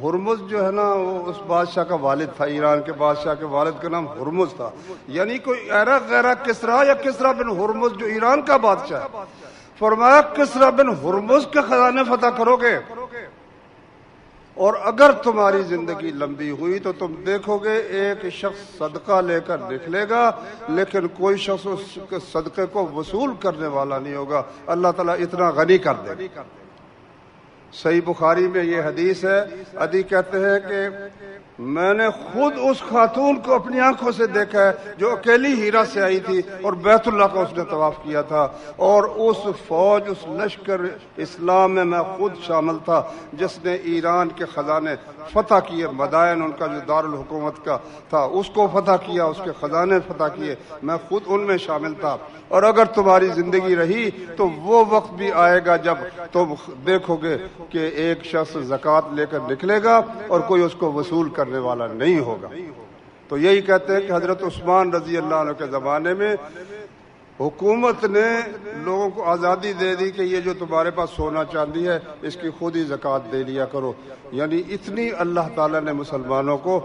ہرمز جو ہے نا وہ اس بادشاہ کا والد تھا، ایران کے بادشاہ کے والد کا نام ہرمز تھا، یعنی کوئی غیرہ کسرا یا کسرا بن ہرمز جو ایران کا بادشاہ ہے۔ فرمایا کسرا بن ہرمز کے خزانے فتح کرو گے، اور اگر تمہاری زندگی لمبی ہوئی تو تم دیکھو گے ایک شخص صدقہ لے کر نکلے گا، لیکن کوئی شخص اس کے صدقے کو وصول کرنے والا نہیں ہوگا، اللہ تعالیٰ اتنا غنی کر دے گا۔ صحیح بخاری میں یہ حدیث ہے، عدی کہتے ہیں کہ میں نے خود اس خاتون کو اپنی آنکھوں سے دیکھا ہے جو اکیلی ہیرا سے آئی تھی اور بیت اللہ کا اس نے طواف کیا تھا، اور اس فوج، اس لشکر اسلام میں خود شامل تھا جس نے ایران کے خزانے فتح کیے، مدائن ان کا جو دارالحکومت کا تھا اس کو فتح کیا، اس کے خزانے فتح کیے، میں خود ان میں شامل تھا۔ اور اگر تمہاری زندگی رہی تو وہ وقت بھی آئے گا جب تم دیکھو گے کہ ایک شخص زکوٰۃ لے کر نکلے گا اور کوئی اس کو وصول کرنے والا نہیں ہوگا۔ تو یہی کہتے ہیں کہ حضرت عثمان رضی اللہ عنہ کے زمانے میں حکومت نے لوگوں کو آزادی دے دی کہ یہ جو تمہارے پاس سونا چاندی ہے اس کی خود ہی زکوٰۃ دے لیا کرو، یعنی اتنی اللہ تعالیٰ نے مسلمانوں کو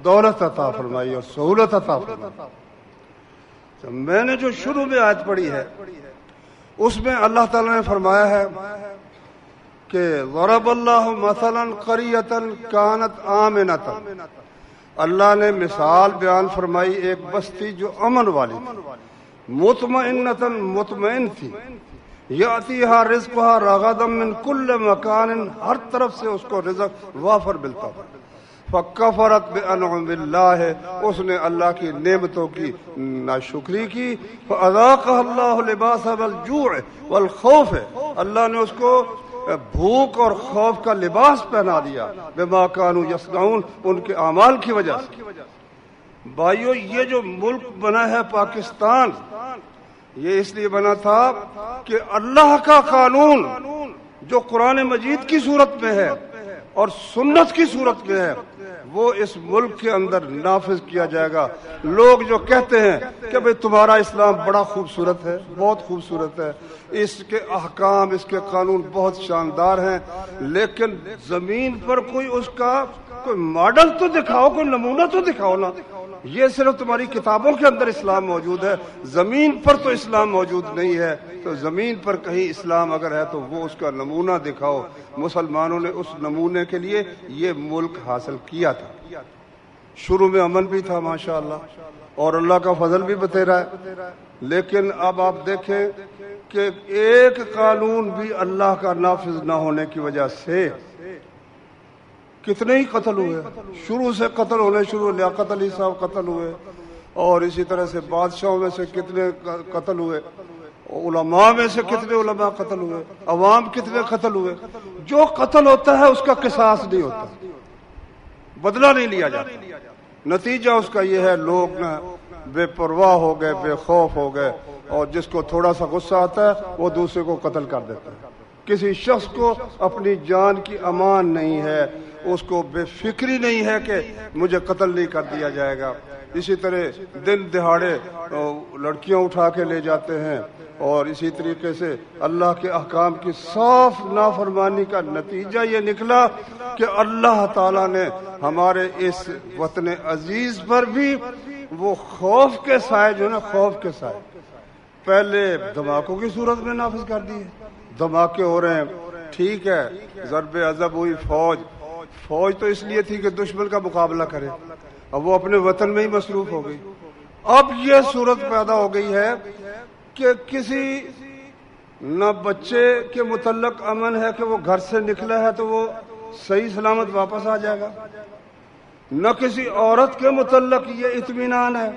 دولت عطا فرمائی اور سہولت عطا فرمائی۔ میں نے جو شروع میں آیت پڑھی ہے اس میں اللہ تعالیٰ نے فرمایا ہے کہ ضرب اللہ مثلا قریۃ کانت آمنۃ، اللہ نے مثال بیان فرمائی ایک بستی جو امن والی تھی، مطمئنۃ مطمئن تھی، یاتیہا رزقہا رغدا من کل مکان، ہر طرف سے اس کو رزق وافر ملتا تھا، فکفرت بانعم اللہ، اس نے اللہ کی نعمتوں کی ناشکری کی، فاذاقها اللہ لباس الجوع والخوف، اللہ نے اس کو بھوک اور خوف کا لباس پہنا دیا، بما کانوا یصنعون، ان کے اعمال کی وجہ سے۔ بھائیو یہ جو ملک بنا ہے پاکستان، یہ اس لیے بنا تھا کہ اللہ کا قانون جو قرآن مجید کی صورت میں ہے اور سنت کی صورت میں ہے وہ اس ملک کے اندر نافذ کیا جائے گا۔ لوگ جو کہتے ہیں کہ بھئی تمہارا اسلام بڑا خوبصورت ہے، بہت خوبصورت ہے، اس کے احکام، اس کے قانون بہت شاندار ہیں، لیکن زمین پر کوئی اس کا کوئی ماڈل تو دکھاؤ، کوئی نمونہ تو دکھاؤ نا۔ یہ صرف تمہاری کتابوں کے اندر اسلام موجود ہے، زمین پر تو اسلام موجود نہیں ہے، تو زمین پر کہیں اسلام اگر ہے تو وہ اس کا نمونہ دکھاؤ۔ مسلمانوں نے اس نمونے کے لیے یہ ملک حاصل کیا تھا۔ شروع میں امن بھی تھا ماشاءاللہ، اور اللہ کا فضل بھی بتیرا ہے، لیکن اب آپ دیکھیں کہ ایک قانون بھی اللہ کا نافذ نہ ہونے کی وجہ سے کتنے ہی قتل ہوئے، شروع سے قتل ہونے شروع، لیاقت علی صاحب قتل ہوئے، اور اسی طرح سے بادشاہوں میں سے کتنے قتل ہوئے، علماء میں سے کتنے علماء قتل ہوئے، عوام کتنے قتل ہوئے۔ جو قتل ہوتا ہے اس کا قصاص نہیں ہوتا، بدلہ نہیں لیا جاتا، نتیجہ اس کا یہ ہے لوگ نا بے پرواہ ہو گئے، بے خوف ہو گئے، اور جس کو تھوڑا سا غصہ آتا ہے وہ دوسرے کو قتل کر دیتا ہے۔ کسی شخص کو اپنی جان کی امان نہیں ہے، اس کو بے فکری نہیں ہے کہ مجھے قتل نہیں کر دیا جائے گا۔ اسی طرح دن دہاڑے لڑکیاں اٹھا کے لے جاتے ہیں، اور اسی طریقے سے اللہ کے احکام کی صاف نافرمانی کا نتیجہ یہ نکلا کہ اللہ تعالیٰ نے ہمارے اس وطن عزیز پر بھی وہ خوف کے سائے جو نا، خوف کے سائے پہلے دھماکوں کی صورت میں نافذ کر دیے۔ دھماکے ہو رہے ہیں، ٹھیک ہے، ضرب عذب ہوئی، فوج تو اس لیے تھی کہ دشمن کا مقابلہ کرے، اب وہ اپنے وطن میں ہی مصروف ہو گئی۔ اب یہ صورت پیدا ہو گئی ہے کہ کسی نہ بچے کے متعلق امن ہے کہ وہ گھر سے نکلا ہے تو وہ صحیح سلامت واپس آ جائے گا، نہ کسی عورت کے متعلق یہ اطمینان ہے،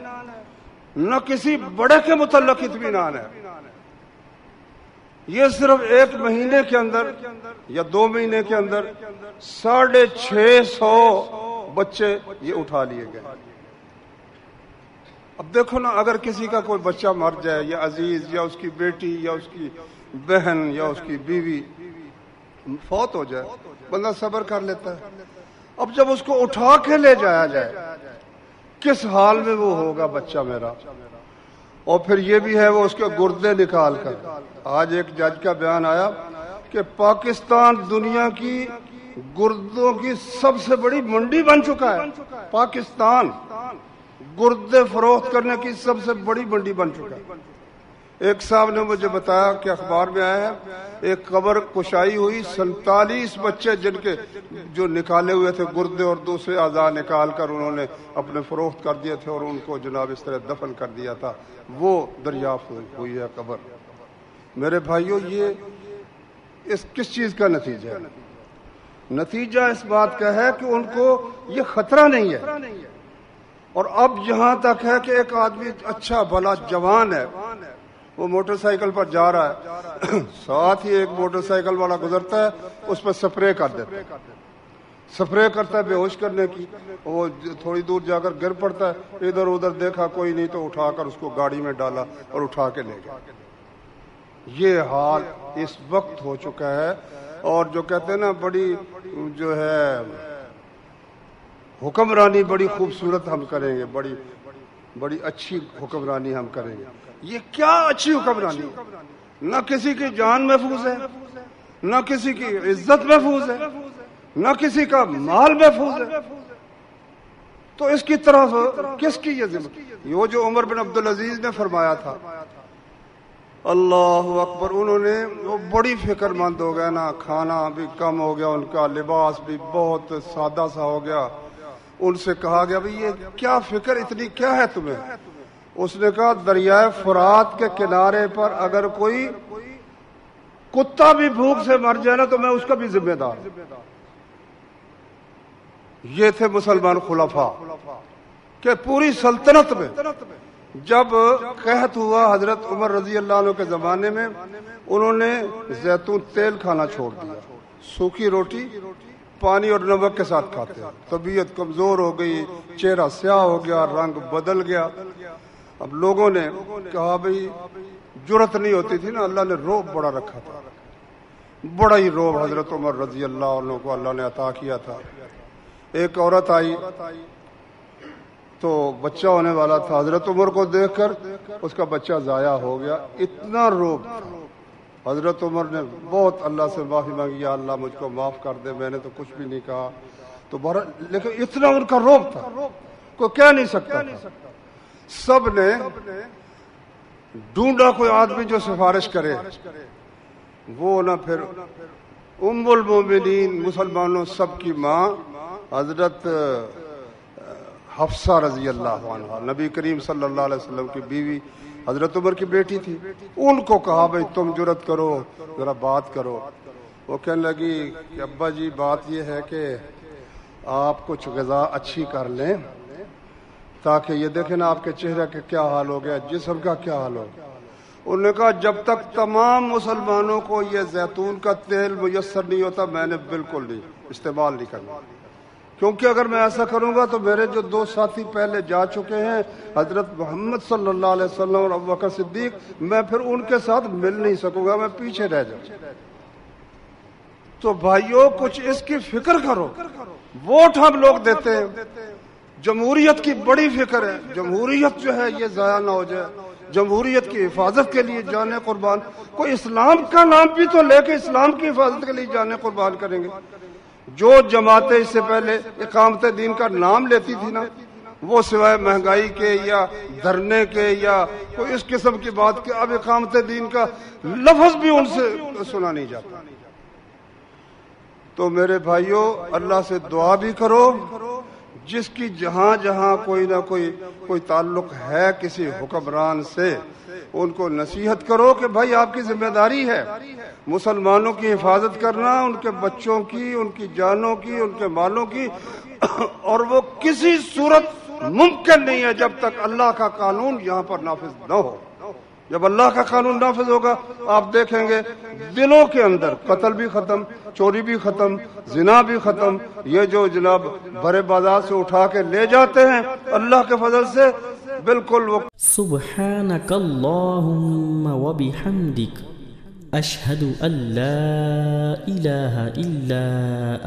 نہ کسی بڑے کے متعلق اطمینان ہے۔ یہ صرف 1 مہینے کے اندر یا 2 مہینے کے اندر 650 بچے یہ اٹھا لیے گئے۔ اب دیکھو نا، اگر کسی کا کوئی بچہ مر جائے، یا عزیز، یا اس کی بیٹی، یا اس کی بہن، یا اس کی بیوی فوت ہو جائے، بندہ صبر کر لیتا ہے۔ اب جب اس کو اٹھا کے لے جایا جائے، کس حال میں وہ ہوگا بچہ میرا، اور پھر یہ بھی ہے وہ اس کے گردے نکال کر۔ آج ایک جج کا بیان آیا کہ پاکستان دنیا کی گردوں کی سب سے بڑی منڈی بن چکا ہے، پاکستان گردے فروخت کرنے کی سب سے بڑی منڈی بن چکا ہے۔ ایک صاحب نے مجھے بتایا کہ اخبار میں آیا ہے، ایک قبر کشائی ہوئی، 47 بچے جن کے جو نکالے ہوئے تھے گردے اور دوسرے اعضاء نکال کر انہوں نے اپنے فروخت کر دیے تھے، اور ان کو جناب اس طرح دفن کر دیا تھا، وہ دریافت ہوئی ہے قبر۔ میرے بھائیوں، یہ اس کس چیز کا نتیجہ ہے؟ نتیجہ اس بات کا ہے کہ ان کو یہ خطرہ نہیں ہے۔ اور اب یہاں تک ہے کہ ایک آدمی اچھا بھلا جوان ہے، وہ موٹر سائیکل پر جا رہا ہے، ساتھ ہی ایک موٹر سائیکل والا گزرتا ہے، اس پر سپرے کر دیتا ہے، سپرے کرتا ہے بے ہوش کرنے کی، وہ تھوڑی دور جا کر گر پڑتا ہے، ادھر ادھر دیکھا کوئی نہیں تو اٹھا کر اس کو گاڑی میں ڈالا اور اٹھا کے لے گیا۔ یہ حال اس وقت ہو چکا ہے، اور جو کہتے ہیں نا بڑی جو ہے حکمرانی بڑی خوبصورت ہم کریں گے، بڑی اچھی حکمرانی ہم کریں گے۔ یہ کیا اچھی حکمرانی؟ نہ کسی کی جان محفوظ ہے، نہ کسی کی عزت محفوظ ہے، نہ کسی کا مال محفوظ ہے، تو اس کی طرف کس کی یہ ذمہ؟ یہ جو عمر بن عبدالعزیز نے فرمایا تھا، اللہ اکبر، انہوں نے وہ بڑی فکر مند ہو گئے نا، کھانا بھی کم ہو گیا ان کا، لباس بھی بہت سادہ سا ہو گیا۔ ان سے کہا گیا بھئی یہ کیا فکر اتنی کیا ہے تمہیں؟ اس نے کہا دریائے فرات کے کنارے پر اگر کوئی کتا بھی بھوک سے مر جائے نا تو میں اس کا بھی ذمہ دار ہوں۔ یہ تھے مسلمان خلفاء کہ پوری سلطنت میں جب قحط ہوا حضرت عمر رضی اللہ عنہ کے زمانے میں، انہوں نے زیتون تیل کھانا چھوڑ دیا، سوکھی روٹی پانی اور نمک کے ساتھ کھاتے، طبیعت کمزور ہو گئی، چہرہ سیاہ ہو گیا، رنگ بدل گیا۔ اب لوگوں نے کہا بھئی جرت نہیں ہوتی تھی نا، اللہ نے روب بڑا رکھا تھا، بڑا ہی روب حضرت عمر رضی اللہ عنہ کو اللہ نے عطا کیا تھا۔ ایک عورت آئی تو بچہ ہونے والا تھا، حضرت عمر کو دیکھ کر اس کا بچہ ضائع ہو گیا، اتنا روب تھا۔ حضرت عمر نے بہت اللہ سے معافی مانگی، یا اللہ مجھ کو معاف کر دے، میں نے تو کچھ بھی نہیں کہا، تو لیکن اتنا ان کا روب تھا، کوئی کہہ نہیں سکتا تھا۔ سب نے ڈھونڈا کوئی آدمی جو سفارش کرے، وہ نہ پھر ام المومنین مسلمانوں سب کی ماں حضرت حفصہ رضی اللہ عنہا نبی کریم صلی اللہ علیہ وسلم کی بیوی حضرت عمر کی بیٹی تھی، ان کو کہا بھائی تم جرأت کرو ذرا بات کرو. وہ کہنے لگی کہ ابا جی بات یہ ہے کہ آپ کچھ غذا اچھی کر لیں تاکہ یہ دیکھیں نا آپ کے چہرے کا کیا حال ہو گیا، جسم کا کیا حال ہو گیا. انہوں نے کہا جب تک تمام مسلمانوں کو یہ زیتون کا تیل میسر نہیں ہوتا میں نے بالکل نہیں استعمال نہیں کرنا، کیونکہ اگر میں ایسا کروں گا تو میرے جو دو ساتھی پہلے جا چکے ہیں حضرت محمد صلی اللہ علیہ وسلم اور ابو بکر صدیق، میں پھر ان کے ساتھ مل نہیں سکوں گا، میں پیچھے رہ جاؤں. تو بھائیوں کچھ اس کی فکر کرو. ووٹ ہم لوگ دیتے ہیں، جمہوریت کی بڑی فکر ہے، جمہوریت جو ہے یہ ضائع نہ ہو جائے، جمہوریت کی حفاظت کے لیے جانیں قربان. کوئی اسلام کا نام بھی تو لے کے اسلام کی حفاظت کے لیے جانیں قربان کریں گے. جو جماعتیں اس سے پہلے اقامت دین کا نام لیتی تھی نا، وہ سوائے مہنگائی کے یا دھرنے کے یا کوئی اس قسم کی بات کے اب اقامت دین کا لفظ بھی ان سے سنا نہیں جاتا. تو میرے بھائیوں اللہ سے دعا بھی کرو، جس کی جہاں جہاں کوئی نہ کوئی تعلق ہے کسی حکمران سے، ان کو نصیحت کرو کہ بھائی آپ کی ذمہ داری ہے مسلمانوں کی حفاظت کرنا، ان کے بچوں کی، ان کی جانوں کی، ان کے مالوں کی، اور وہ کسی صورت ممکن نہیں ہے جب تک اللہ کا قانون یہاں پر نافذ نہ ہو. جب اللہ کا قانون نافذ ہوگا آپ دیکھیں گے دلوں کے اندر قتل بھی ختم، چوری بھی ختم، زنا بھی ختم. یہ جو جناب بڑے بازار سے اٹھا کے لے جاتے ہیں اللہ کے فضل سے بالکل وہ سبحانک اللہم وبحمدک اشہد ان لا الہ الا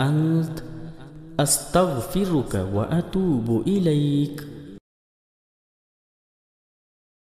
انت استغفرک واتوب الیک.